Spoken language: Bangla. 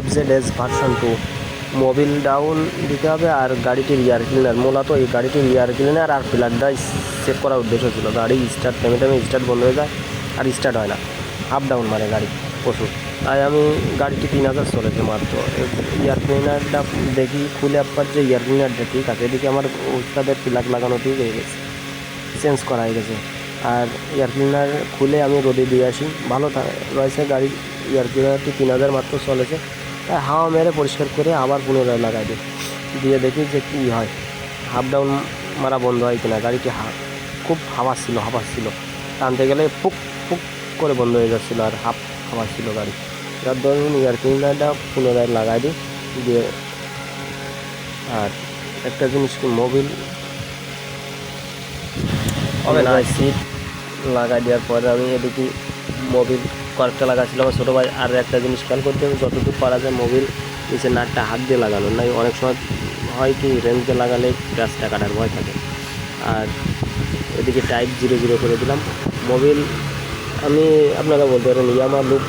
FZS ভার্সন 2 মোবিল ডাউন দিতে হবে আর গাড়িটির এয়ার ক্লিনার, মূলত এই গাড়িটির এয়ার ক্লিনার আর ফিল্টারটা চেক করার উদ্দেশ্য ছিল। গাড়ি স্টার্ট থেমে স্টার্ট বন্ধ হয়ে যায় আর স্টার্ট হয় না, আপ ডাউন মারে গাড়ি প্রচুর। তাই আমি গাড়িটি 3000 চলেছে মাত্র। এয়ার ক্লিনারটা দেখি খুলে আপনার যে এয়ার ক্লিনারটা ঠিক আছে, এদিকে আমার উস্তাদের প্লাগ লাগানো ঠিক হয়ে গেছে, চেঞ্জ করা হয়ে গেছে। আর এয়ার ক্লিনার খুলে আমি রোদে দিয়ে আসি, ভালো রয়েছে গাড়ির এয়ার ক্লিনারটি 3000 মাত্র চলেছে। তাই হাওয়া মেরে পরিষ্কার করে আবার পুনরায় লাগাই দিই, দিয়ে দেখি যে কী হয়, হাফ ডাউন মারা বন্ধ হয় কিনা। গাড়িটি খুব হাওয়া ছিল, টানতে গেলে ফুক ফুক করে বন্ধ হয়ে যাচ্ছিলো আর হাওয়া ছিল গাড়ি। এবার ধরুন এয়ার ক্লিনারটা পুনরায় লাগাই দিই দিয়ে। আর একটা জিনিস কি, মোবিল হবে না, সিট লাগাই দেওয়ার পরে আমি এদিকে মোবিল কয়েকটা লাগাচ্ছিলাম আমার ছোটো ভাই। আর একটা জিনিস খেয়াল করতে হবে, যতটুকু পারা যায় মোবিল নিচে নাটটা হাত দিয়ে লাগানো, নাই অনেক সময় হয় কি রেঞ্জে লাগালে গ্যাসটা কাটার ভয় থাকে। আর এদিকে টাইপ 00 করে দিলাম। মোবিল আমি আপনারা বলতে পারেন ইয়ামা লুক